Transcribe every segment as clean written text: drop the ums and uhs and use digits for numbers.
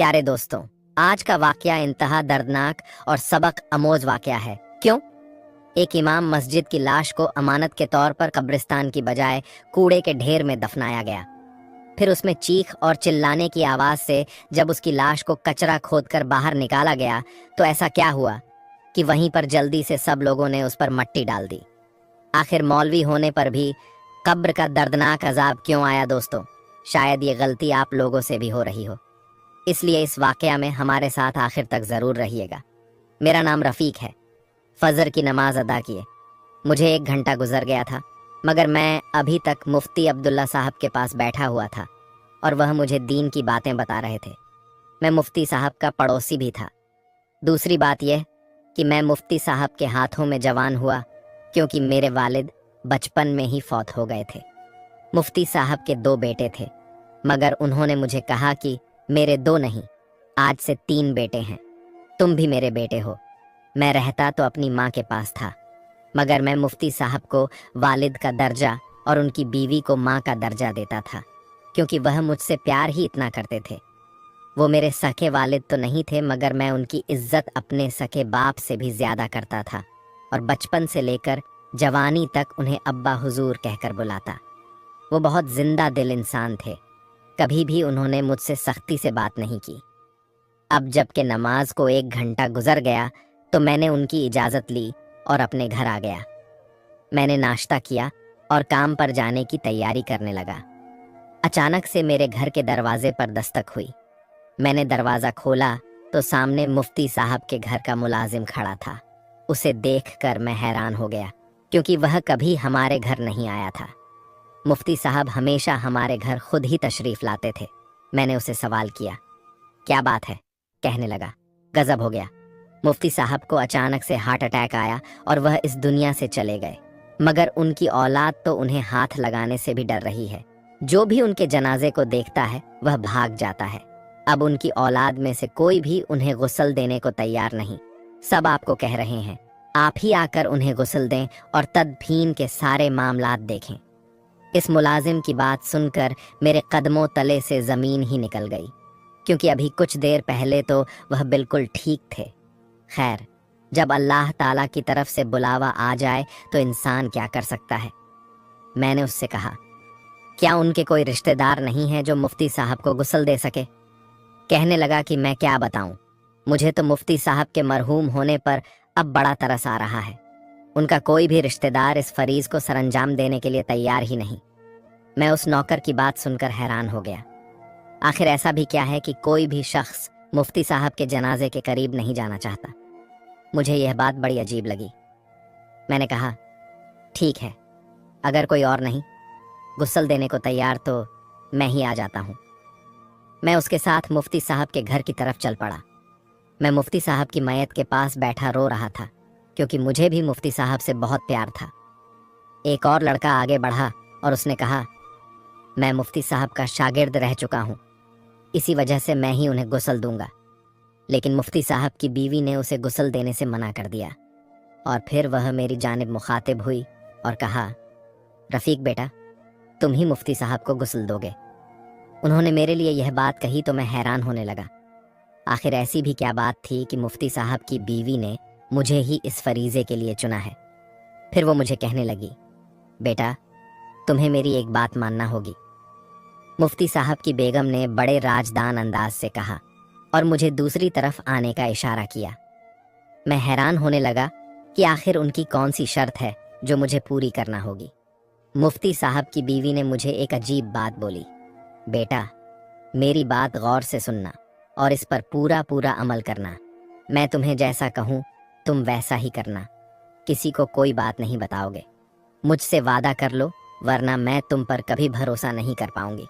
प्यारे दोस्तों, आज का वाकया इंतहा दर्दनाक और सबक अमोज वाकया है। क्यों? एक इमाम मस्जिद की लाश को अमानत के तौर पर कब्रिस्तान की बजाय कूड़े के ढेर में दफनाया गया। फिर उसमें चीख और चिल्लाने की आवाज से जब उसकी लाश को कचरा खोदकर बाहर निकाला गया तो ऐसा क्या हुआ कि वहीं पर जल्दी से सब लोगों ने उस पर मट्टी डाल दी। आखिर मौलवी होने पर भी कब्र का दर्दनाक अजाब क्यों आया दोस्तों? शायद ये गलती आप लोगों से भी हो रही हो, इसलिए इस वाकया में हमारे साथ आखिर तक ज़रूर रहिएगा। मेरा नाम रफ़ीक है। फजर की नमाज अदा किए मुझे 1 घंटा गुजर गया था, मगर मैं अभी तक मुफ्ती अब्दुल्ला साहब के पास बैठा हुआ था और वह मुझे दीन की बातें बता रहे थे। मैं मुफ्ती साहब का पड़ोसी भी था। दूसरी बात यह कि मैं मुफ्ती साहब के हाथों में जवान हुआ क्योंकि मेरे वालिद बचपन में ही फौत हो गए थे। मुफ्ती साहब के 2 बेटे थे, मगर उन्होंने मुझे कहा कि मेरे 2 नहीं, आज से 3 बेटे हैं। तुम भी मेरे बेटे हो। मैं रहता तो अपनी माँ के पास था, मगर मैं मुफ्ती साहब को वालिद का दर्जा और उनकी बीवी को माँ का दर्जा देता था, क्योंकि वह मुझसे प्यार ही इतना करते थे। वो मेरे सखे वालिद तो नहीं थे, मगर मैं उनकी इज्जत अपने सखे बाप से भी ज़्यादा करता था और बचपन से लेकर जवानी तक उन्हें अब्बा हुजूर कहकर बुलाता। वो बहुत जिंदा दिल इंसान थे। कभी भी उन्होंने मुझसे सख्ती से बात नहीं की। अब जबकि नमाज को 1 घंटा गुजर गया तो मैंने उनकी इजाज़त ली और अपने घर आ गया। मैंने नाश्ता किया और काम पर जाने की तैयारी करने लगा। अचानक से मेरे घर के दरवाजे पर दस्तक हुई। मैंने दरवाज़ा खोला तो सामने मुफ्ती साहब के घर का मुलाजिम खड़ा था। उसे देखकर मैं हैरान हो गया, क्योंकि वह कभी हमारे घर नहीं आया था। मुफ्ती साहब हमेशा हमारे घर खुद ही तशरीफ़ लाते थे। मैंने उसे सवाल किया, क्या बात है? कहने लगा, गज़ब हो गया। मुफ्ती साहब को अचानक से हार्ट अटैक आया और वह इस दुनिया से चले गए, मगर उनकी औलाद तो उन्हें हाथ लगाने से भी डर रही है। जो भी उनके जनाजे को देखता है वह भाग जाता है। अब उनकी औलाद में से कोई भी उन्हें गुस्ल देने को तैयार नहीं। सब आपको कह रहे हैं, आप ही आकर उन्हें गुस्ल दें और तदफीन के सारे मामलात देखें। इस मुलाजिम की बात सुनकर मेरे कदमों तले से ज़मीन ही निकल गई, क्योंकि अभी कुछ देर पहले तो वह बिल्कुल ठीक थे। खैर, जब अल्लाह ताला की तरफ से बुलावा आ जाए तो इंसान क्या कर सकता है। मैंने उससे कहा, क्या उनके कोई रिश्तेदार नहीं है जो मुफ्ती साहब को गुस्ल दे सके? कहने लगा कि मैं क्या बताऊं, मुझे तो मुफ्ती साहब के मरहूम होने पर अब बड़ा तरस आ रहा है। उनका कोई भी रिश्तेदार इस फरीज को सरंजाम देने के लिए तैयार ही नहीं। मैं उस नौकर की बात सुनकर हैरान हो गया। आखिर ऐसा भी क्या है कि कोई भी शख्स मुफ्ती साहब के जनाजे के करीब नहीं जाना चाहता। मुझे यह बात बड़ी अजीब लगी। मैंने कहा, ठीक है, अगर कोई और नहीं गुस्ल देने को तैयार तो मैं ही आ जाता हूँ। मैं उसके साथ मुफ्ती साहब के घर की तरफ चल पड़ा। मैं मुफ्ती साहब की मैयत के पास बैठा रो रहा था, क्योंकि मुझे भी मुफ्ती साहब से बहुत प्यार था। एक और लड़का आगे बढ़ा और उसने कहा, मैं मुफ्ती साहब का शागिर्द रह चुका हूँ, इसी वजह से मैं ही उन्हें गुस्ल दूंगा। लेकिन मुफ्ती साहब की बीवी ने उसे गुस्ल देने से मना कर दिया और फिर वह मेरी जानिब मुखातिब हुई और कहा, रफ़ीक बेटा, तुम ही मुफ्ती साहब को गुस्ल दोगे। उन्होंने मेरे लिए यह बात कही तो मैं हैरान होने लगा। आखिर ऐसी भी क्या बात थी कि मुफ्ती साहब की बीवी ने मुझे ही इस फरीज़े के लिए चुना है। फिर वो मुझे कहने लगी, बेटा, तुम्हें मेरी एक बात मानना होगी। मुफ्ती साहब की बेगम ने बड़े राजदान अंदाज से कहा और मुझे दूसरी तरफ आने का इशारा किया। मैं हैरान होने लगा कि आखिर उनकी कौन सी शर्त है जो मुझे पूरी करना होगी। मुफ्ती साहब की बीवी ने मुझे एक अजीब बात बोली, बेटा, मेरी बात गौर से सुनना और इस पर पूरा पूरा अमल करना। मैं तुम्हें जैसा कहूँ तुम वैसा ही करना। किसी को कोई बात नहीं बताओगे। मुझसे वादा कर लो, वरना मैं तुम पर कभी भरोसा नहीं कर पाऊंगी।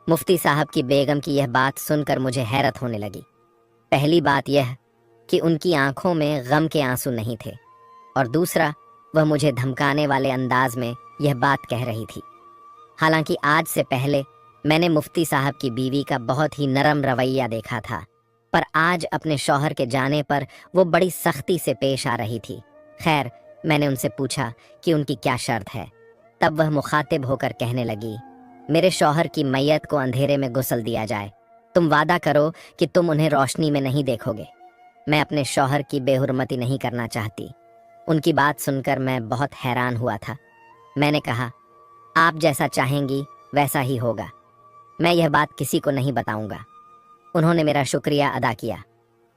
मुफ्ती साहब की बेगम की यह बात सुनकर मुझे हैरत होने लगी। पहली बात यह कि उनकी आंखों में गम के आंसू नहीं थे, और दूसरा, वह मुझे धमकाने वाले अंदाज में यह बात कह रही थी। हालांकि आज से पहले मैंने मुफ्ती साहब की बीवी का बहुत ही नरम रवैया देखा था, पर आज अपने शौहर के जाने पर वो बड़ी सख्ती से पेश आ रही थी। खैर, मैंने उनसे पूछा कि उनकी क्या शर्त है। तब वह मुखातिब होकर कहने लगी, मेरे शौहर की मैयत को अंधेरे में गुस्ल दिया जाए तुम वादा करो कि तुम उन्हें रोशनी में नहीं देखोगे। मैं अपने शौहर की बेहुरमती नहीं करना चाहती। उनकी बात सुनकर मैं बहुत हैरान हुआ था। मैंने कहा, आप जैसा चाहेंगी वैसा ही होगा। मैं यह बात किसी को नहीं बताऊंगा। उन्होंने मेरा शुक्रिया अदा किया।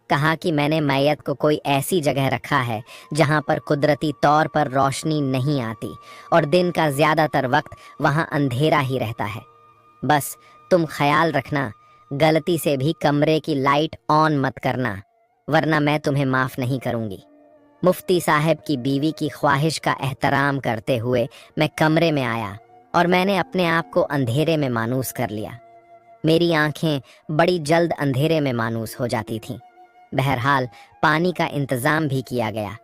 कहा कि मैंने मैयत को कोई ऐसी जगह रखा है जहां पर कुदरती तौर पर रोशनी नहीं आती और दिन का ज़्यादातर वक्त वहां अंधेरा ही रहता है। बस तुम ख्याल रखना, गलती से भी कमरे की लाइट ऑन मत करना, वरना मैं तुम्हें माफ़ नहीं करूंगी। मुफ्ती साहब की बीवी की ख्वाहिश का एहतराम करते हुए मैं कमरे में आया और मैंने अपने आप को अंधेरे में मानूस कर लिया। मेरी आंखें बड़ी जल्द अंधेरे में मानूस हो जाती थीं। बहरहाल पानी का इंतज़ाम भी किया गया,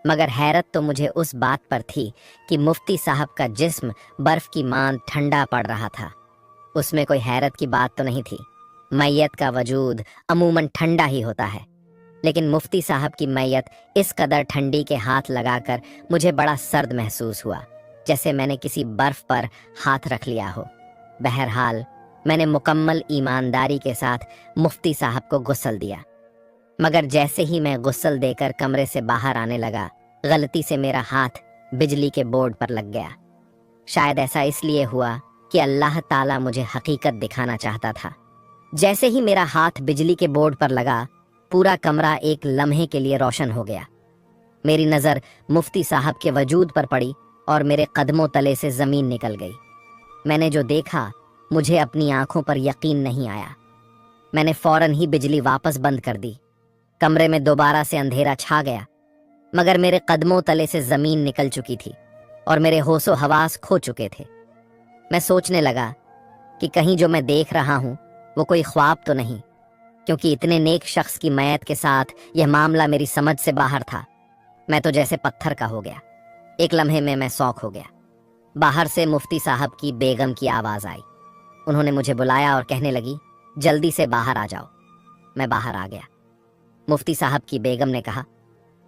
मगर हैरत तो मुझे उस बात पर थी कि मुफ्ती साहब का जिस्म बर्फ़ की मांद ठंडा पड़ रहा था। उसमें कोई हैरत की बात तो नहीं थी। मैयत का वजूद अमूमन ठंडा ही होता है, लेकिन मुफ्ती साहब की मैयत इस कदर ठंडी के हाथ लगाकर मुझे बड़ा सर्द महसूस हुआ, जैसे मैंने किसी बर्फ़ पर हाथ रख लिया हो। बहरहाल मैंने मुकम्मल ईमानदारी के साथ मुफ्ती साहब को गुस्ल दिया, मगर जैसे ही मैं गुस्ल देकर कमरे से बाहर आने लगा, गलती से मेरा हाथ बिजली के बोर्ड पर लग गया। शायद ऐसा इसलिए हुआ कि अल्लाह ताला मुझे हकीकत दिखाना चाहता था। जैसे ही मेरा हाथ बिजली के बोर्ड पर लगा, पूरा कमरा एक लम्हे के लिए रोशन हो गया। मेरी नज़र मुफ्ती साहब के वजूद पर पड़ी और मेरे कदमों तले से ज़मीन निकल गई। मैंने जो देखा, मुझे अपनी आंखों पर यकीन नहीं आया। मैंने फौरन ही बिजली वापस बंद कर दी। कमरे में दोबारा से अंधेरा छा गया, मगर मेरे कदमों तले से ज़मीन निकल चुकी थी और मेरे होशो हवास खो चुके थे। मैं सोचने लगा कि कहीं जो मैं देख रहा हूँ वो कोई ख्वाब तो नहीं, क्योंकि इतने नेक शख्स की मैयत के साथ यह मामला मेरी समझ से बाहर था। मैं तो जैसे पत्थर का हो गया। एक लम्हे में मैं सौंक हो गया। बाहर से मुफ्ती साहब की बेगम की आवाज़ आई। उन्होंने मुझे बुलाया और कहने लगी, जल्दी से बाहर आ जाओ। मैं बाहर आ गया। मुफ्ती साहब की बेगम ने कहा,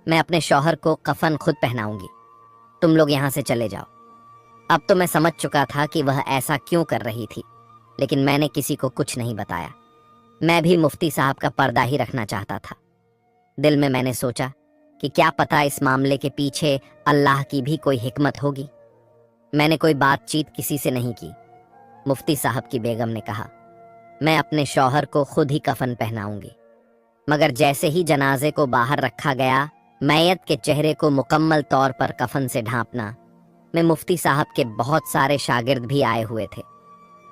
मैं अपने शौहर को कफन खुद पहनाऊंगी, तुम लोग यहाँ से चले जाओ। अब तो मैं समझ चुका था कि वह ऐसा क्यों कर रही थी, लेकिन मैंने किसी को कुछ नहीं बताया। मैं भी मुफ्ती साहब का पर्दा ही रखना चाहता था। दिल में मैंने सोचा कि क्या पता इस मामले के पीछे अल्लाह की भी कोई हिकमत होगी। मैंने कोई बातचीत किसी से नहीं की। मुफ्ती साहब की बेगम ने कहा, मैं अपने शौहर को खुद ही कफन पहनाऊंगी। मगर जैसे ही जनाजे को बाहर रखा गया, मैयत के चेहरे को मुकम्मल तौर पर कफन से ढांपना में मुफ्ती साहब के बहुत सारे शागिर्द भी आए हुए थे।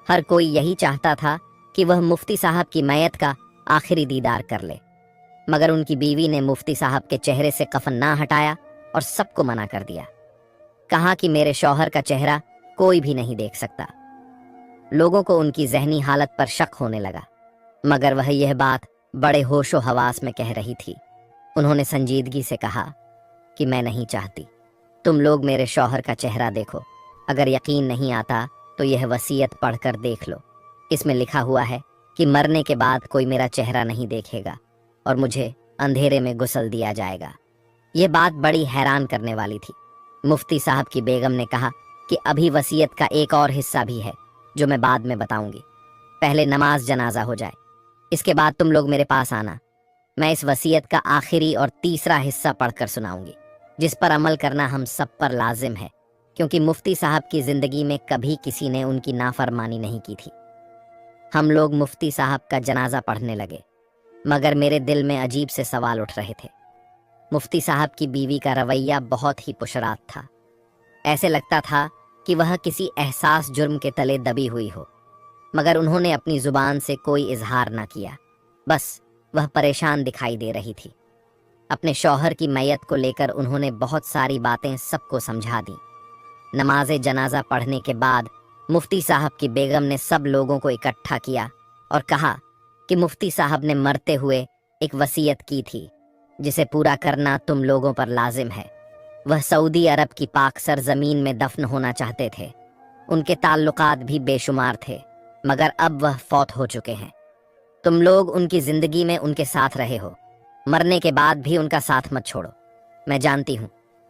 हर कोई यही चाहता था कि वह मुफ्ती साहब की मैयत का आखिरी दीदार कर ले, मगर उनकी बीवी ने मुफ्ती साहब के चेहरे से कफन ना हटाया और सबको मना कर दिया। कहा कि मेरे शौहर का चेहरा कोई भी नहीं देख सकता। लोगों को उनकी जहनी हालत पर शक होने लगा, मगर वह यह बात बड़े होशो हवास में कह रही थी। उन्होंने संजीदगी से कहा कि मैं नहीं चाहती, तुम लोग मेरे शौहर का चेहरा देखो। अगर यकीन नहीं आता तो यह वसीयत पढ़कर देख लो। इसमें लिखा हुआ है कि मरने के बाद कोई मेरा चेहरा नहीं देखेगा और मुझे अंधेरे में गुस्ल दिया जाएगा। यह बात बड़ी हैरान करने वाली थी। मुफ्ती साहब की बेगम ने कहा कि अभी वसीयत का एक और हिस्सा भी है जो मैं बाद में बताऊंगी। पहले नमाज जनाजा हो जाए, इसके बाद तुम लोग मेरे पास आना। मैं इस वसीयत का आखिरी और तीसरा हिस्सा पढ़कर सुनाऊंगी, जिस पर अमल करना हम सब पर लाजिम है, क्योंकि मुफ्ती साहब की जिंदगी में कभी किसी ने उनकी नाफरमानी नहीं की थी। हम लोग मुफ्ती साहब का जनाजा पढ़ने लगे, मगर मेरे दिल में अजीब से सवाल उठ रहे थे। मुफ्ती साहब की बीवी का रवैया बहुत ही पुशरात था। ऐसे लगता था कि वह किसी एहसास जुर्म के तले दबी हुई हो, मगर उन्होंने अपनी जुबान से कोई इजहार ना किया। बस वह परेशान दिखाई दे रही थी। अपने शौहर की मैयत को लेकर उन्होंने बहुत सारी बातें सबको समझा दी। नमाज जनाजा पढ़ने के बाद मुफ्ती साहब की बेगम ने सब लोगों को इकट्ठा किया और कहा कि मुफ्ती साहब ने मरते हुए एक वसीयत की थी, जिसे पूरा करना तुम लोगों पर लाजिम है। वह सऊदी अरब की पाक सरजमीन में दफन होना चाहते थे। उनके ताल्लुकात भी बेशुमार थे, मगर अब वह फौत हो चुके हैं। तुम लोग उनकी जिंदगी में उनके साथ रहे हो, मरने के बाद भी उनका साथ मत छोड़ो। मैं जानती हूँ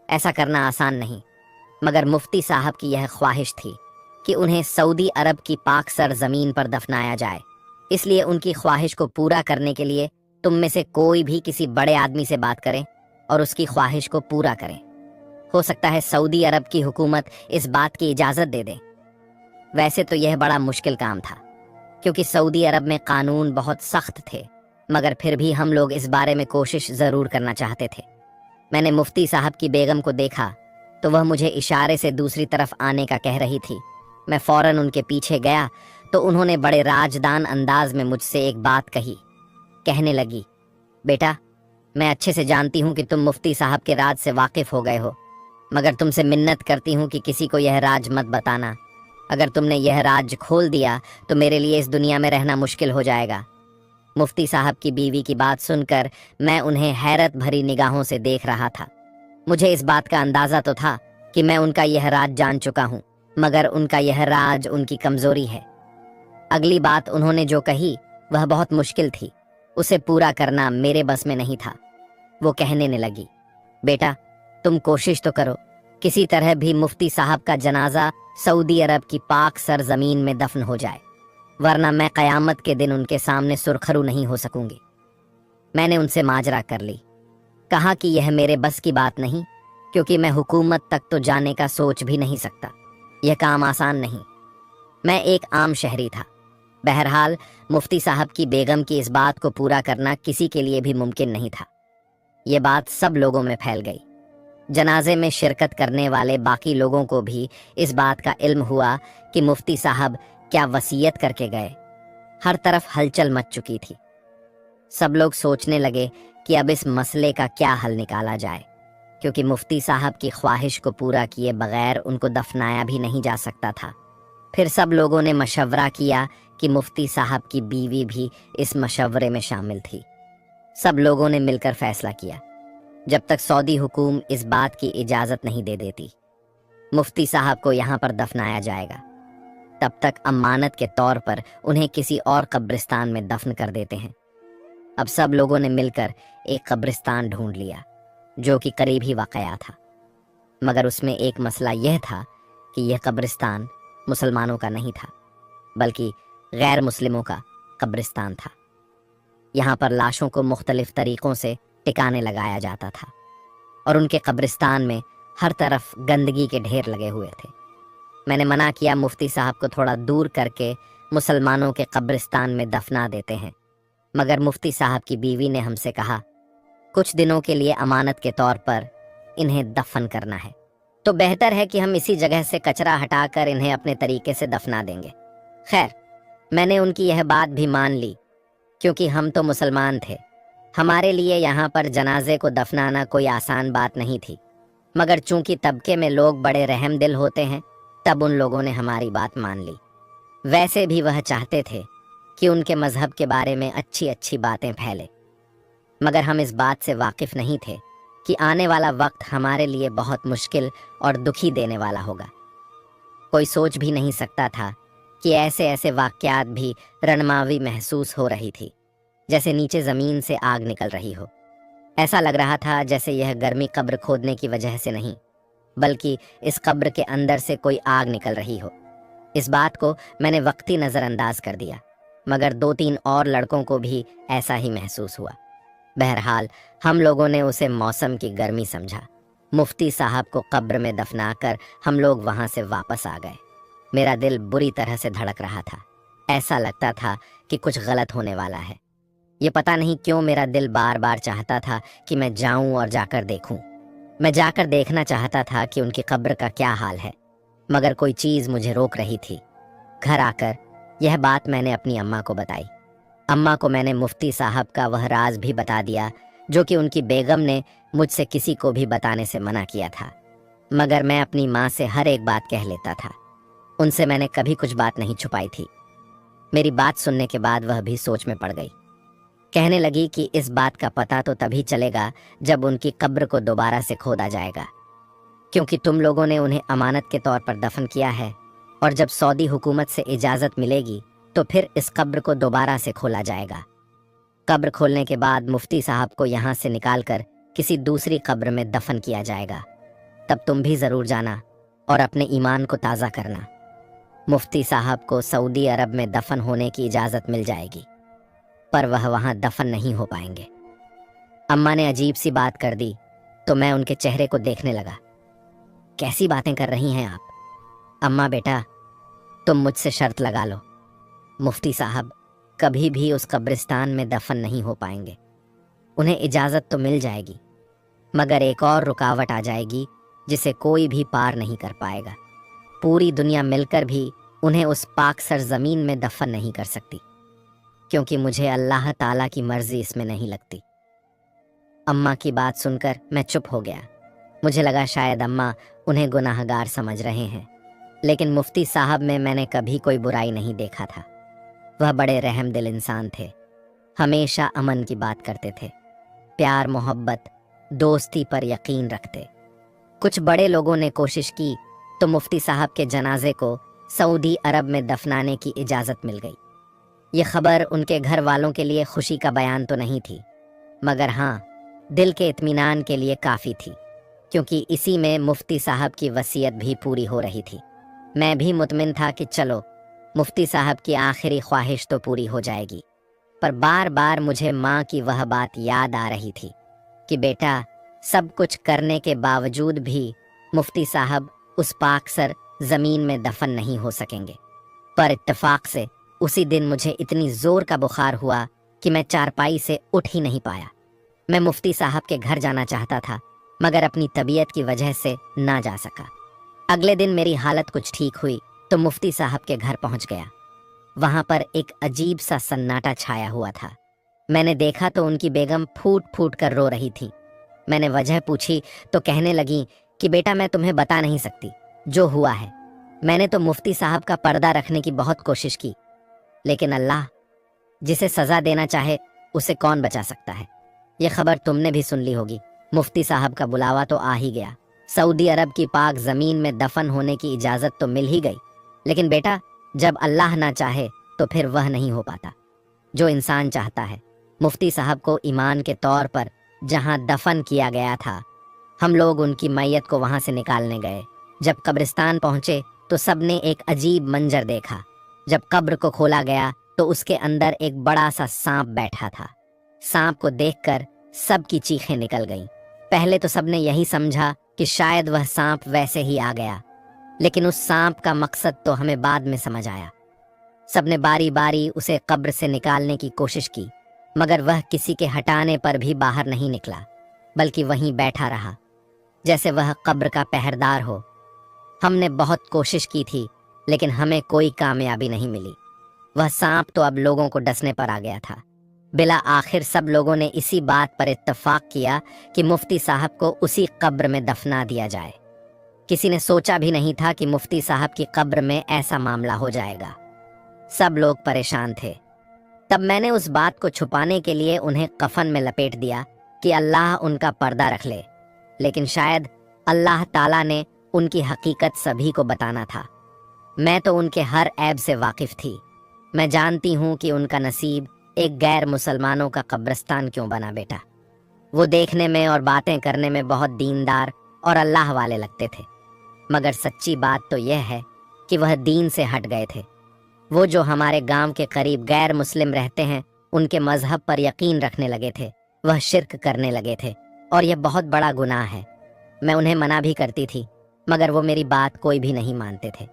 ऐसा करना आसान नहीं, मगर मुफ्ती साहब की यह ख्वाहिश थी कि उन्हें सऊदी अरब की पाक सरजमीन पर दफनाया जाए, اس لیے ان کی خواہش کو پورا کرنے کے لیے تم میں سے کوئی بھی کسی بڑے آدمی سے بات کریں اور اس کی خواہش کو پورا کریں۔ ہو سکتا ہے سعودی عرب کی حکومت اس بات کی اجازت دے دے۔ ویسے تو یہ بڑا مشکل کام تھا، کیونکہ سعودی عرب میں قانون بہت سخت تھے، مگر پھر بھی ہم لوگ اس بارے میں کوشش ضرور کرنا چاہتے تھے۔ میں نے مفتی صاحب کی بیگم کو دیکھا تو وہ مجھے اشارے سے دوسری طرف آنے کا کہہ رہی تھی۔ میں فوراً ان کے پیچھے گیا تو انہوں نے بڑے راجدان انداز میں مجھ سے ایک بات کہی۔ کہنے لگی، بیٹا، میں اچھے سے جانتی ہوں کہ تم مفتی صاحب کے راز سے واقف ہو گئے ہو، مگر تم سے منت کرتی ہوں کہ کسی کو یہ راز مت بتانا۔ اگر تم نے یہ راز کھول دیا تو میرے لیے اس دنیا میں رہنا مشکل ہو جائے گا۔ مفتی صاحب کی بیوی کی بات سن کر میں انہیں حیرت بھری نگاہوں سے دیکھ رہا تھا۔ مجھے اس بات کا اندازہ تو تھا کہ میں ان کا یہ راز جان چکا ہوں، مگر ان کا یہ راز ان کی کمزوری ہے۔ اگلی بات انہوں نے جو کہی وہ بہت مشکل تھی، اسے پورا کرنا میرے بس میں نہیں تھا۔ وہ کہنے لگی، بیٹا، تم کوشش تو کرو، کسی طرح بھی مفتی صاحب کا جنازہ سعودی عرب کی پاک سرزمین میں دفن ہو جائے، ورنہ میں قیامت کے دن ان کے سامنے سرخرو نہیں ہو سکوں گی۔ میں نے ان سے ماجرا کر لی، کہا کہ یہ میرے بس کی بات نہیں، کیونکہ میں حکومت تک تو جانے کا سوچ بھی نہیں سکتا، یہ کام آسان نہیں۔ میں ایک عام شہری تھا۔ بہرحال مفتی صاحب کی بیگم کی اس بات کو پورا کرنا کسی کے لیے بھی ممکن نہیں تھا۔ یہ بات سب لوگوں میں پھیل گئی۔ جنازے میں شرکت کرنے والے باقی لوگوں کو بھی اس بات کا علم ہوا کہ مفتی صاحب کیا وصیت کر کے گئے۔ ہر طرف ہلچل مچ چکی تھی۔ سب لوگ سوچنے لگے کہ اب اس مسئلے کا کیا حل نکالا جائے، کیونکہ مفتی صاحب کی خواہش کو پورا کیے بغیر ان کو دفنایا بھی نہیں جا سکتا تھا۔ پھر سب لوگوں نے مشورہ کیا کہ مفتی صاحب کی بیوی بھی اس مشورے میں شامل تھی۔ سب لوگوں نے مل کر فیصلہ کیا، جب تک سعودی حکومت اس بات کی اجازت نہیں دے دیتی مفتی صاحب کو یہاں پر دفنایا جائے گا، تب تک امانت کے طور پر انہیں کسی اور قبرستان میں دفن کر دیتے ہیں۔ اب سب لوگوں نے مل کر ایک قبرستان ڈھونڈ لیا جو کہ قریب ہی واقع تھا، مگر اس میں ایک مسئلہ یہ تھا کہ یہ قبرستان مسلمانوں کا نہیں تھا، بلکہ غیر مسلموں کا قبرستان تھا۔ یہاں پر لاشوں کو مختلف طریقوں سے ٹکانے لگایا جاتا تھا، اور ان کے قبرستان میں ہر طرف گندگی کے ڈھیر لگے ہوئے تھے۔ میں نے منع کیا مفتی صاحب کو تھوڑا دور کر کے مسلمانوں کے قبرستان میں دفنا دیتے ہیں، مگر مفتی صاحب کی بیوی نے ہم سے کہا کچھ دنوں کے لیے امانت کے طور پر انہیں دفن کرنا ہے، تو بہتر ہے کہ ہم اسی جگہ سے کچرا ہٹا کر انہیں اپنے طریقے سے دفنا دیں گے۔ خیر، میں نے ان کی یہ بات بھی مان لی، کیونکہ ہم تو مسلمان تھے۔ ہمارے لیے یہاں پر جنازے کو دفنانا کوئی آسان بات نہیں تھی، مگر چونکہ طبقے میں لوگ بڑے رحم دل ہوتے ہیں، تب ان لوگوں نے ہماری بات مان لی۔ ویسے بھی وہ چاہتے تھے کہ ان کے مذہب کے بارے میں اچھی اچھی باتیں پھیلے، مگر ہم اس بات سے واقف نہیں تھے کہ آنے والا وقت ہمارے لیے بہت مشکل اور دکھی دینے والا ہوگا۔ کوئی سوچ بھی نہیں سکتا تھا کہ ایسے ایسے واقعات بھی رنماوی محسوس ہو رہی تھی، جیسے نیچے زمین سے آگ نکل رہی ہو۔ ایسا لگ رہا تھا جیسے یہ گرمی قبر کھودنے کی وجہ سے نہیں، بلکہ اس قبر کے اندر سے کوئی آگ نکل رہی ہو۔ اس بات کو میں نے وقتی نظر انداز کر دیا، مگر 2-3 اور لڑکوں کو بھی ایسا ہی محسوس ہوا۔ بہرحال ہم لوگوں نے اسے موسم کی گرمی سمجھا۔ مفتی صاحب کو قبر میں دفنا کر ہم لوگ وہاں سے واپس آ گئے۔ میرا دل بری طرح سے دھڑک رہا تھا، ایسا لگتا تھا کہ کچھ غلط ہونے والا ہے۔ یہ پتہ نہیں کیوں میرا دل بار بار چاہتا تھا کہ میں جاؤں اور جا کر دیکھوں۔ میں جا کر دیکھنا چاہتا تھا کہ ان کی قبر کا کیا حال ہے، مگر کوئی چیز مجھے روک رہی تھی۔ گھر آ کر یہ بات میں نے اپنی اماں کو بتائی۔ اماں کو میں نے مفتی صاحب کا وہ راز بھی بتا دیا جو کہ ان کی بیگم نے مجھ سے کسی کو بھی بتانے سے منع کیا تھا، مگر میں اپنی ماں سے ہر ایک بات کہہ لیتا تھا۔ ان سے میں نے کبھی کچھ بات نہیں چھپائی تھی۔ میری بات سننے کے بعد وہ بھی سوچ میں پڑ گئی۔ کہنے لگی کہ اس بات کا پتہ تو تبھی چلے گا جب ان کی قبر کو دوبارہ سے کھودا جائے گا، کیونکہ تم لوگوں نے انہیں امانت کے طور پر دفن کیا ہے، اور جب سعودی حکومت سے اجازت ملے گی تو پھر اس قبر کو دوبارہ سے کھولا جائے گا۔ قبر کھولنے کے بعد مفتی صاحب کو یہاں سے نکال کر کسی دوسری قبر میں دفن کیا جائے گا۔ تب تم بھی ضرور جانا اور اپنے ایمان کو تازہ کرنا۔ मुफ्ती साहब को सऊदी अरब में दफन होने की इजाज़त मिल जाएगी, पर वह वहाँ दफन नहीं हो पाएंगे। अम्मा ने अजीब सी बात कर दी तो मैं उनके चेहरे को देखने लगा। कैसी बातें कर रही हैं आप? अम्मा बेटा, तुम मुझसे शर्त लगा लो, मुफ्ती साहब कभी भी उस कब्रिस्तान में दफन नहीं हो पाएंगे। उन्हें इजाज़त तो मिल जाएगी, मगर एक और रुकावट आ जाएगी जिसे कोई भी पार नहीं कर पाएगा। पूरी दुनिया मिलकर भी उन्हें उस पाक सरजमीन में दफन नहीं कर सकती, क्योंकि मुझे अल्लाह ताला की मर्जी इसमें नहीं लगती। अम्मा की बात सुनकर मैं चुप हो गया। मुझे लगा शायद अम्मा उन्हें गुनाहगार समझ रहे हैं, लेकिन मुफ्ती साहब में मैंने कभी कोई बुराई नहीं देखा था। वह बड़े रहम दिल इंसान थे, हमेशा अमन की बात करते थे, प्यार मोहब्बत दोस्ती पर यकीन रखते। कुछ बड़े लोगों ने कोशिश की तो मुफ्ती साहब के जनाजे को सऊदी अरब में दफनाने की इजाज़त मिल गई। ये खबर उनके घर वालों के लिए खुशी का बयान तो नहीं थी, मगर हाँ, दिल के इत्मीनान के लिए काफ़ी थी, क्योंकि इसी में मुफ्ती साहब की वसीयत भी पूरी हो रही थी। मैं भी मुतमिन था कि चलो मुफ्ती साहब की आखिरी ख्वाहिश तो पूरी हो जाएगी। पर बार बार मुझे माँ की वह बात याद आ रही थी कि बेटा, सब कुछ करने के बावजूद भी मुफ्ती साहब उस पाकसर ज़मीन में दफन नहीं हो सकेंगे। पर इत्तेफाक से उसी दिन मुझे इतनी ज़ोर का बुखार हुआ कि मैं चारपाई से उठ ही नहीं पाया। मैं मुफ्ती साहब के घर जाना चाहता था, मगर अपनी तबीयत की वजह से ना जा सका। अगले दिन मेरी हालत कुछ ठीक हुई तो मुफ्ती साहब के घर पहुंच गया। वहां पर एक अजीब सा सन्नाटा छाया हुआ था। मैंने देखा तो उनकी बेगम फूट फूट कर रो रही थी। मैंने वजह पूछी तो कहने लगी कि बेटा, मैं तुम्हें बता नहीं सकती जो हुआ है। मैंने तो मुफ्ती साहब का पर्दा रखने की बहुत कोशिश की, लेकिन अल्लाह जिसे सज़ा देना चाहे उसे कौन बचा सकता है। ये खबर तुमने भी सुन ली होगी। मुफ्ती साहब का बुलावा तो आ ही गया। सऊदी अरब की पाक ज़मीन में दफन होने की इजाज़त तो मिल ही गई, लेकिन बेटा, जब अल्लाह ना चाहे तो फिर वह नहीं हो पाता जो इंसान चाहता है। मुफ्ती साहब को ईमान के तौर पर जहां दफन किया गया था, हम लोग उनकी मैयत को वहां से निकालने गए। जब कब्रिस्तान पहुंचे तो सबने एक अजीब मंजर देखा। जब कब्र को खोला गया तो उसके अंदर एक बड़ा सा सांप बैठा था। सांप को देखकर सबकी चीखें निकल गईं। पहले तो सबने यही समझा कि शायद वह सांप वैसे ही आ गया, लेकिन उस सांप का मकसद तो हमें बाद में समझ आया। सबने बारी बारी उसे कब्र से निकालने की कोशिश की, मगर वह किसी के हटाने पर भी बाहर नहीं निकला, बल्कि वहीं बैठा रहा जैसे वह कब्र का पहरेदार हो। हमने बहुत कोशिश की थी, लेकिन हमें कोई कामयाबी नहीं मिली। वह सांप तो अब लोगों को डसने पर आ गया था। बिला आखिर सब लोगों ने इसी बात पर इत्तेफाक किया कि मुफ्ती साहब को उसी कब्र में दफना दिया जाए। किसी ने सोचा भी नहीं था कि मुफ्ती साहब की कब्र में ऐसा मामला हो जाएगा। सब लोग परेशान थे। तब मैंने उस बात को छुपाने के लिए उन्हें कफन में लपेट दिया कि अल्लाह उनका पर्दा रख ले, लेकिन शायद अल्लाह ताला ने उनकी हकीकत सभी को बताना था। मैं तो उनके हर ऐब से वाकिफ थी। मैं जानती हूँ कि उनका नसीब एक गैर मुसलमानों का कब्रिस्तान क्यों बना बेटा। वो देखने में और बातें करने में बहुत दीनदार और अल्लाह वाले लगते थे, मगर सच्ची बात तो यह है कि वह दीन से हट गए थे। वो जो हमारे गांव के करीब गैर मुस्लिम रहते हैं, उनके मजहब पर यकीन रखने लगे थे। वह शिर्क करने लगे थे, और यह बहुत बड़ा गुनाह है। मैं उन्हें मना भी करती थी, मगर वो मेरी बात कोई भी नहीं मानते थे।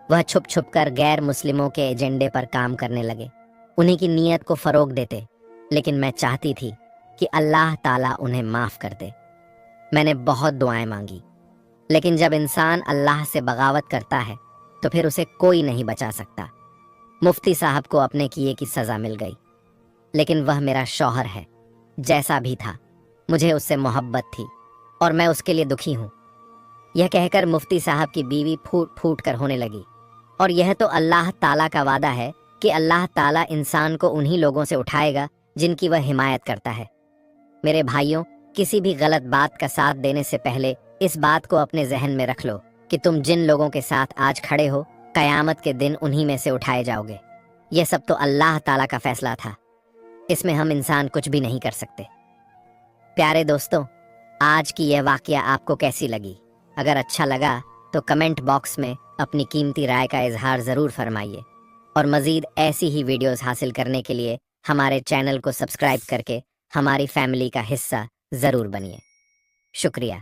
वह छुप छुप कर गैर मुस्लिमों के एजेंडे पर काम करने लगे, उन्हीं की नीयत को फरोग देते। लेकिन मैं चाहती थी कि अल्लाह ताला उन्हें माफ़ कर दे। मैंने बहुत दुआएं मांगी, लेकिन जब इंसान अल्लाह से बगावत करता है तो फिर उसे कोई नहीं बचा सकता। मुफ्ती साहब को अपने किए की सज़ा मिल गई, लेकिन वह मेरा शौहर है। जैसा भी था, मुझे उससे मोहब्बत थी और मैं उसके लिए दुखी हूँ। यह कहकर मुफ्ती साहब की बीवी फूट फूट कर होने लगी। और यह तो अल्लाह ताला का वादा है कि अल्लाह ताला इंसान को उन्हीं लोगों से उठाएगा जिनकी वह हिमायत करता है। मेरे भाइयों, किसी भी गलत बात का साथ देने से पहले इस बात को अपने जहन में रख लो कि तुम जिन लोगों के साथ आज खड़े हो, कयामत के दिन उन्हीं में से उठाए जाओगे। यह सब तो अल्लाह ताला का फैसला था, इसमें हम इंसान कुछ भी नहीं कर सकते। प्यारे दोस्तों, आज की यह वाकया आपको कैसी लगी? अगर अच्छा लगा تو کمنٹ باکس میں اپنی قیمتی رائے کا اظہار ضرور فرمائیے، اور مزید ایسی ہی ویڈیوز حاصل کرنے کے لیے ہمارے چینل کو سبسکرائب کر کے ہماری فیملی کا حصہ ضرور بنیے۔ شکریہ۔